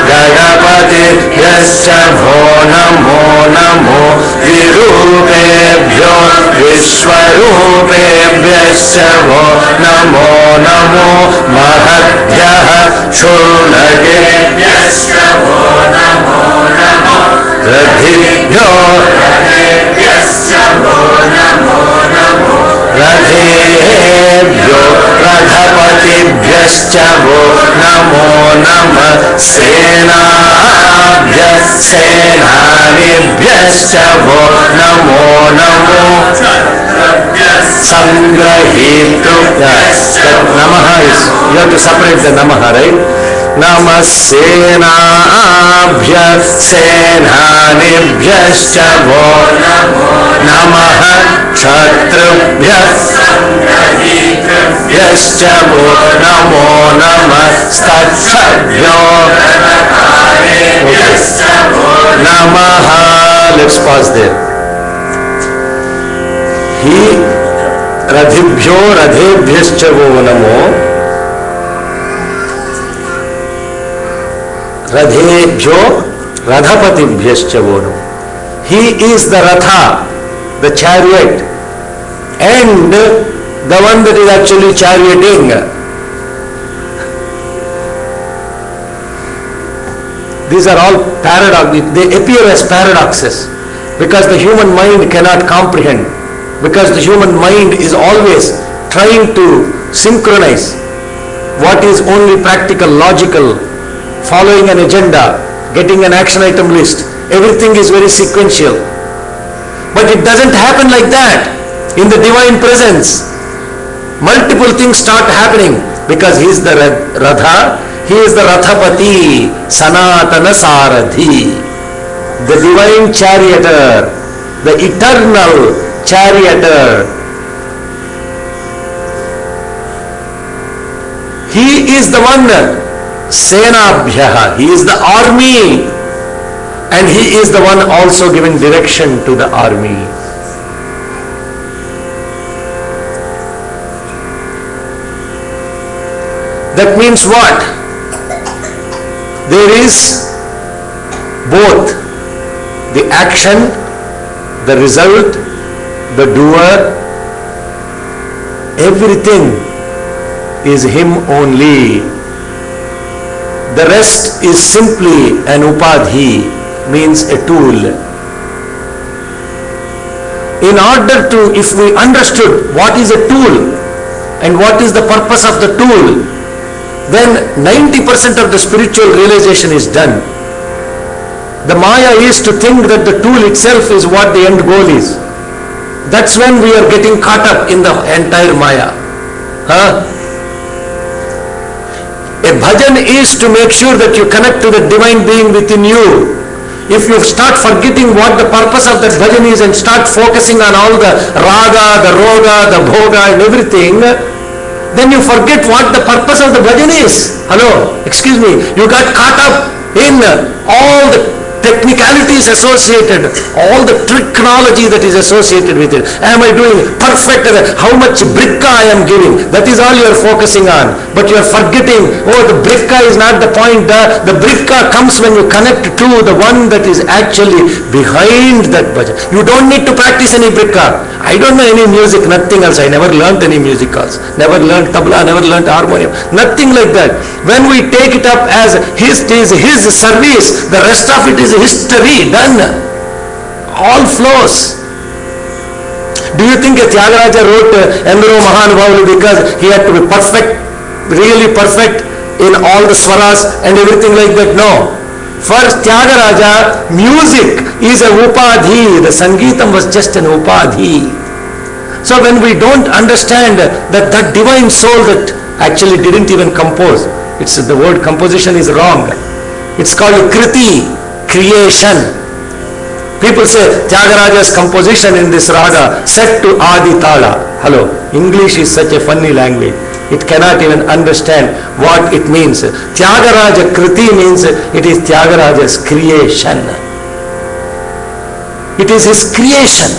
गणपतिभ्यश्च भो नमो नमो विरूपेभ्यो विश्वरूपेभ्यश्च भो नमो नमो महद्भ्यः शूर्णकेभ्यश्च भो नमो नमो रथिभ्यो रथेभ्यश्च भो नमो नमो रथेभ्यो रथपतिभ्यश्च वो नमो नमः सेनाभ्यः सेनानिभ्यश्च वो नमो नमो संग्रहीतृभ्यश्च नमः. You have to separate the नमः, right? नमः सेनाभ्यः सेनानिभ्यश्च वो नमः क्षत्रुभ्यः संग्रहीतृभ्यश्च वो नमो नमः स्तक्षभ्यो नमः. Let's pause there. ही रथिभ्यो रथेभ्यश्च वो नमो रथेभ्यो रथपतिभ्यश्च वो नमो. He is the Ratha, the chariot, and the one that is actually charioting. These are all paradoxes. They appear as paradoxes because the human mind cannot comprehend, because the human mind is always trying to synchronize what is only practical, logical, following an agenda, getting an action item list. Everything is very sequential. But it doesn't happen like that in the divine presence. Multiple things start happening because he is the Radha, he is the Rathapati, Sanatana Sarathi, the divine charioteer, the eternal charioteer. He is the one, Senabhyaha, he is the army, and he is the one also giving direction to the army. That means what? There is both the action, the result, the doer, everything is him only. The rest is simply an upadhi, means a tool. In order to, if we understood what is a tool and what is the purpose of the tool, then 90% of the spiritual realization is done. The Maya is to think that the tool itself is what the end goal is. That's when we are getting caught up in the entire Maya. A bhajan is to make sure that you connect to the divine being within you. If you start forgetting what the purpose of that bhajan is and start focusing on all the raga, the roga, the bhoga and everything, then you forget what the purpose of the bhajan is. Hello, excuse me, you got caught up in all the technicalities associated, all the tricknology that is associated with it. Am I doing perfect? How much bricka I am giving? That is all you are focusing on. But you are forgetting, oh, the bricka is not the point. The bricka comes when you connect to the one that is actually behind that bhajan. You don't need to practice any bricka. I don't know any music, nothing else. I never learnt any music calls. Never learnt tabla, never learnt harmonium. Nothing like that. When we take it up as his service, the rest of it is history, done. All flows. Do you think a Tyagaraja wrote Endaro Mahanubhavulu because he had to be perfect, really perfect in all the swaras and everything like that? No. For Tyagaraja, music is a upadhi. The Sangeetam was just an upadhi. So when we don't understand that divine soul that actually didn't even compose, the word composition is wrong. It's called kriti, creation. People say Tyagaraja's composition in this raga set to Adi Tala. Hello, English is such a funny language. It cannot even understand what it means. Tyagaraja kriti means it is Tyagaraja's creation. It is his creation.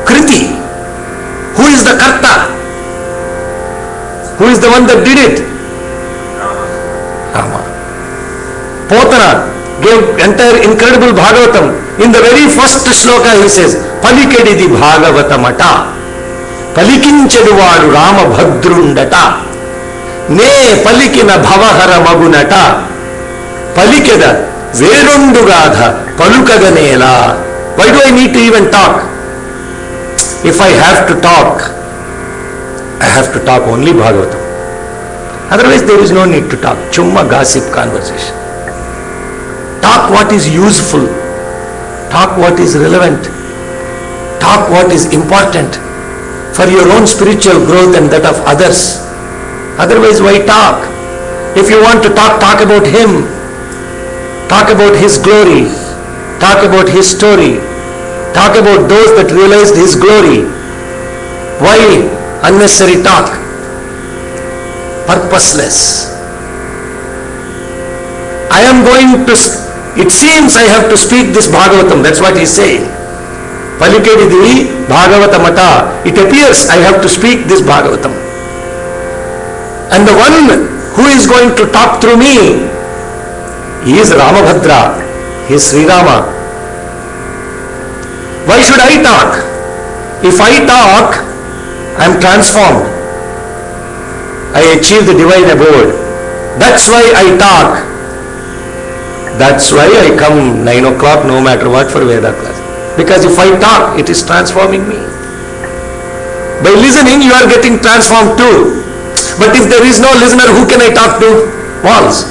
Kriti. Who is the karta? Who is the one that did it? Rama. Potana gave entire incredible Bhagavatam. In the very first shloka he says, Palikadidi Bhagavatamata. Palikinchadu vaadu Ramabhadrundata. Ne palikina bhavahara magunata. Palikeda Verundugadha Palukaganela. Why do I need to even talk? If I have to talk, I have to talk only Bhagavatam. Otherwise there is no need to talk. Chumma gossip conversation. Talk what is useful. Talk what is relevant. Talk what is important for your own spiritual growth and that of others. Otherwise why talk? If you want to talk, talk about Him. Talk about His glory. Talk about His story. Talk about those that realized His glory. Why unnecessary talk? Purposeless. I am going to, it seems I have to speak this Bhagavatam. That's what he is saying. Palikadidi Bhagavatamata. It appears I have to speak this Bhagavatam. And the one who is going to talk through me, he is Ramabhadra. He is Sri Rama. Why should I talk? If I talk, I am transformed. I achieve the divine abode. That's why I talk. That's why I come 9 o'clock no matter what for Veda class. Because if I talk, it is transforming me. By listening, you are getting transformed too. But if there is no listener, who can I talk to? Walls.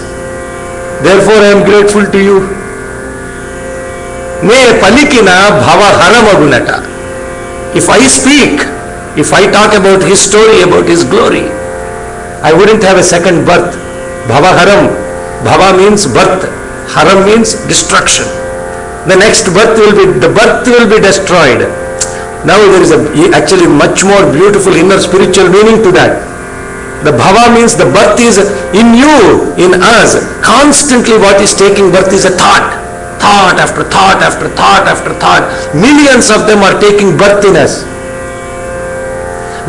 Therefore, I am grateful to you. Ne palikina bhava haramagunata. If I speak, if I talk about His story, about His glory, I wouldn't have a second birth. Bhava haram. Bhava means birth. Haram means destruction. The next birth will be destroyed. Now there is actually much more beautiful inner spiritual meaning to that. The bhava means the birth is in you, in us. Constantly what is taking birth is a thought. Thought after thought after thought after thought. Millions of them are taking birth in us.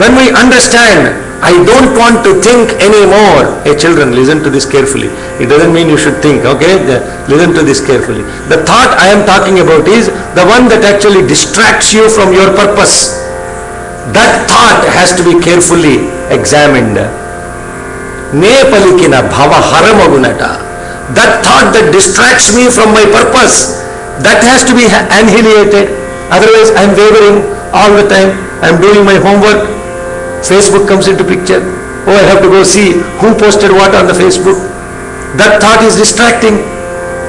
When we understand, I don't want to think anymore. Hey children, listen to this carefully. It doesn't mean you should think, okay? Listen to this carefully. The thought I am talking about is the one that actually distracts you from your purpose. That thought has to be carefully examined. Ne palikina bhava haramagunata. That thought that distracts me from my purpose, that has to be annihilated. Otherwise I am wavering all the time. I am doing my homework. Facebook comes into picture. Oh, I have to go see who posted what on the Facebook. That thought is distracting.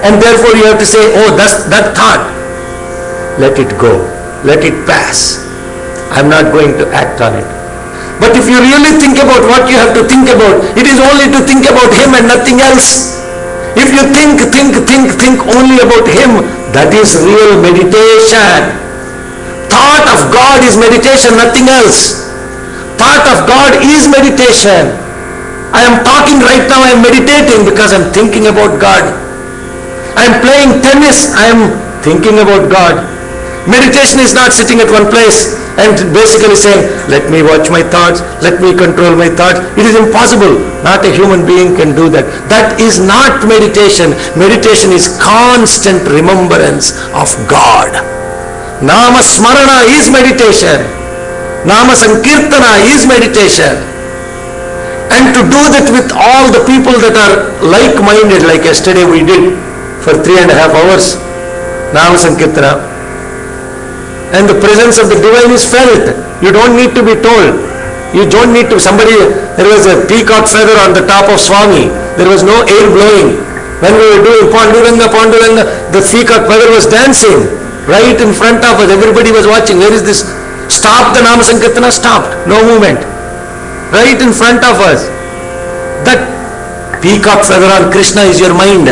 And therefore you have to say, oh, that's that thought. Let it go. Let it pass. I am not going to act on it. But if you really think about what you have to think about, it is only to think about Him and nothing else. If you think only about Him, that is real meditation. Thought of God is meditation, nothing else. Thought of God is meditation. I am talking right now, I am meditating because I am thinking about God. I am playing tennis, I am thinking about God. Meditation is not sitting at one place and basically saying, let me watch my thoughts, let me control my thoughts. It is impossible. Not a human being can do that. That is not meditation. Meditation is constant remembrance of God. Nama Smarana is meditation. Nama Sankirtana is meditation. And to do that with all the people that are like-minded, like yesterday we did for 3.5 hours, Nama Sankirtana. And the presence of the divine is felt. You don't need to be told. You don't need to, there was a peacock feather on the top of Swami. There was no air blowing. When we were doing Panduranga, the peacock feather was dancing right in front of us. Everybody was watching. Where is this? Stop the Nama Sankirtana, stopped. No movement. Right in front of us. That peacock feather on Krishna is your mind.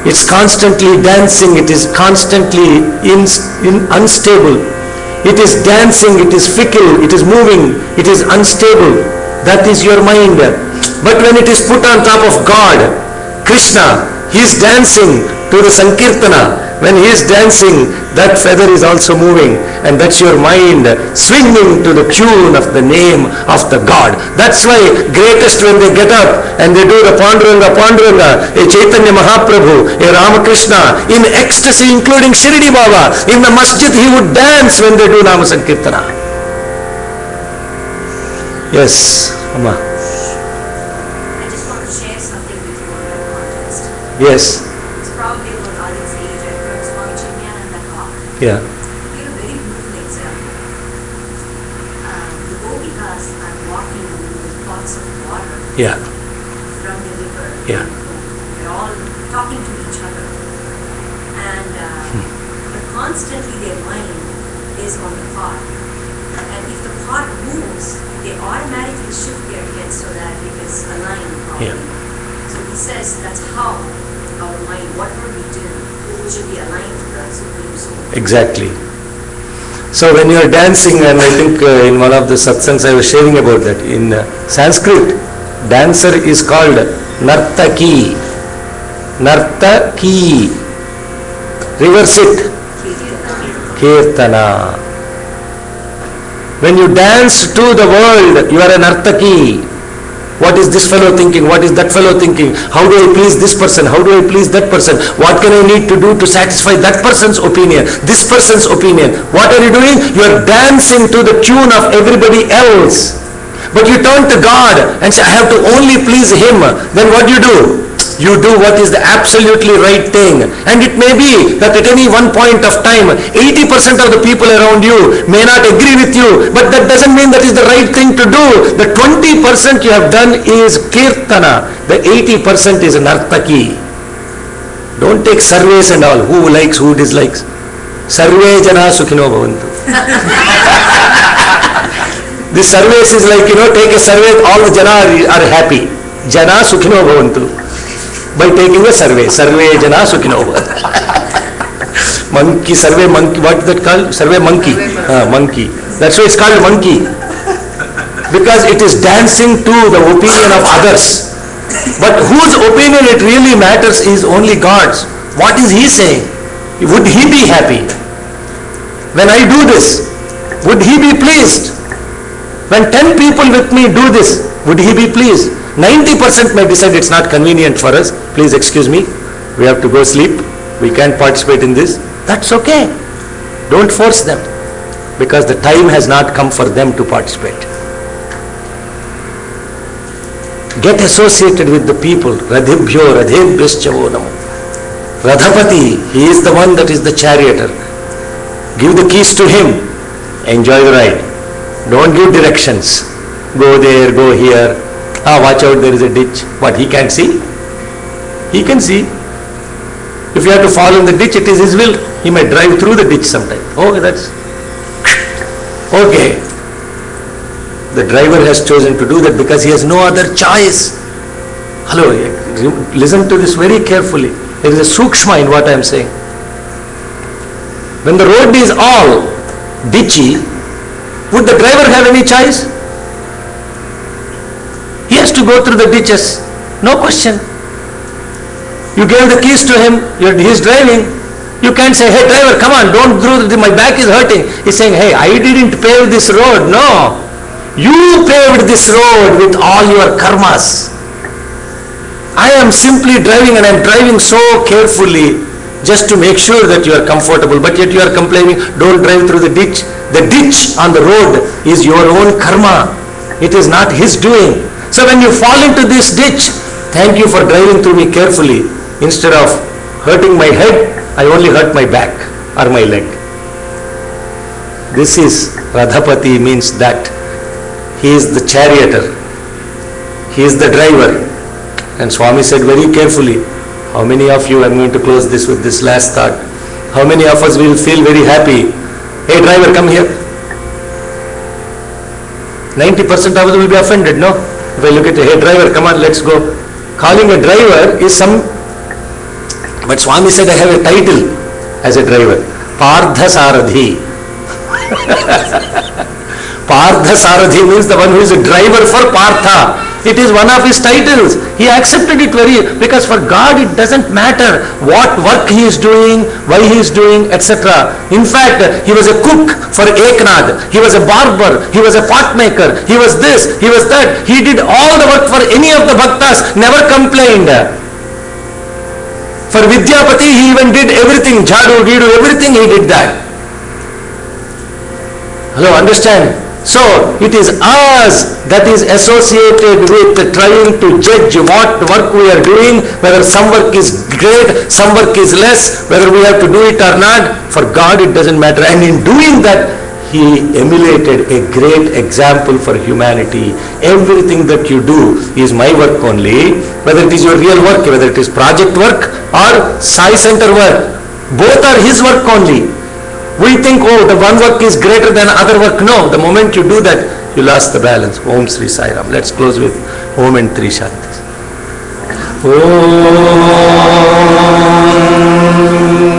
It's constantly dancing, it is constantly unstable. It is dancing, it is fickle, it is moving, it is unstable. That is your mind. But when it is put on top of God, Krishna, he is dancing to the Sankirtana. When he is dancing, that feather is also moving, and that's your mind swinging to the tune of the name of the God. That's why greatest when they get up and they do the Panduranga, Panduranga, a Chaitanya Mahaprabhu, a Ramakrishna, in ecstasy, including Shirdi Baba, in the masjid he would dance when they do Nama Sankirtana. Yes, Amma. I just want to share something with you on that context. Yes. It's probably about Ali's age. I heard Swami Chinmayananda talk. Yeah. He gave a very beautiful example. The Gopikas are walking with pots of water Yeah. from the river. Yeah. They're all talking to each other. And but constantly their mind is on the pot. And if the pot moves, they automatically shift their head so that it is aligned properly. Yeah. So he says that's how our mind, whatever we do, should be aligned to the Supreme Soul. Exactly. So when you are dancing, and I think in one of the satsangs I was sharing about that, in Sanskrit, dancer is called Nartaki. Nartaki. Reverse it. Kirtana. When you dance to the world, you are a Nartaki. What is this fellow thinking? What is that fellow thinking? How do I please this person? How do I please that person? What can I need to do to satisfy that person's opinion? This person's opinion. What are you doing? You are dancing to the tune of everybody else. But you turn to God and say, I have to only please Him. Then what do? You do what is the absolutely right thing. And it may be that at any one point of time, 80% of the people around you may not agree with you, but that doesn't mean that is the right thing to do. The 20% you have done is kirtana. The 80% is nartaki. Don't take surveys and all. Who likes, who dislikes. Sarve jana sukhino bhavantu. This surveys is like, take a survey, all the jana are happy. Jana sukhino bhavantu. By taking a survey. Survey jana sukhino bhavantu. Monkey, survey monkey, what is that called? Survey monkey. Monkey. That's why it's called monkey. Because it is dancing to the opinion of others. But whose opinion it really matters is only God's. What is He saying? Would He be happy? When I do this, would He be pleased? When 10 people with me do this, would He be pleased? 90% may decide it's not convenient for us. Please excuse me. We have to go sleep. We can't participate in this. That's okay. Don't force them. Because the time has not come for them to participate. Get associated with the people. Radhibhyo radhebhyascha namo. Radhapati, he is the one that is the charioteer. Give the keys to him. Enjoy the ride. Don't give directions. Go there, go here. Watch out, there is a ditch. What, he can't see? He can see. If you have to fall in the ditch, it is his will. He may drive through the ditch sometime. Okay, that's... Okay. The driver has chosen to do that because he has no other choice. Hello, listen to this very carefully. There is a sukshma in what I am saying. When the road is all ditchy, would the driver have any choice? He has to go through the ditches. No question. You gave the keys to him, he is driving. You can't say, hey driver, come on, don't do this, my back is hurting. He's saying, hey, I didn't pave this road. No. You paved this road with all your karmas. I am simply driving, and I am driving so carefully just to make sure that you are comfortable, but yet you are complaining, don't drive through the ditch. The ditch on the road is your own karma. It is not his doing. So when you fall into this ditch, thank you for driving through me carefully. Instead of hurting my head, I only hurt my back or my leg. This is Radhapati, means that he is the charioteer. He is the driver. And Swami said very carefully, how many of you, I am going to close this with this last thought, how many of us will feel very happy? Hey driver, come here. 90% of us will be offended, no? If I look at, hey driver, come on, let's go. Calling a driver is some, but Swami said I have a title as a driver. Pardha Saradhi. Pardha Saradhi means the one who is a driver for Partha. It is one of his titles. He accepted it because for God it doesn't matter what work he is doing, why he is doing, etc. In fact, he was a cook for Eknath. He was a barber. He was a pot maker. He was this. He was that. He did all the work for any of the bhaktas. Never complained. For Vidyapati, he even did everything. Jhadu, Gidu, everything he did that. Hello, understand? So, it is us that is associated with trying to judge what work we are doing, whether some work is great, some work is less, whether we have to do it or not. For God it doesn't matter. And in doing that, he emulated a great example for humanity. Everything that you do is my work only, whether it is your real work, whether it is project work or Sai Center work. Both are his work only. We think, oh, the one work is greater than other work. No, the moment you do that, you lost the balance. Om Sri Sai Ram. Let's close with Om and Three Shantis. Om.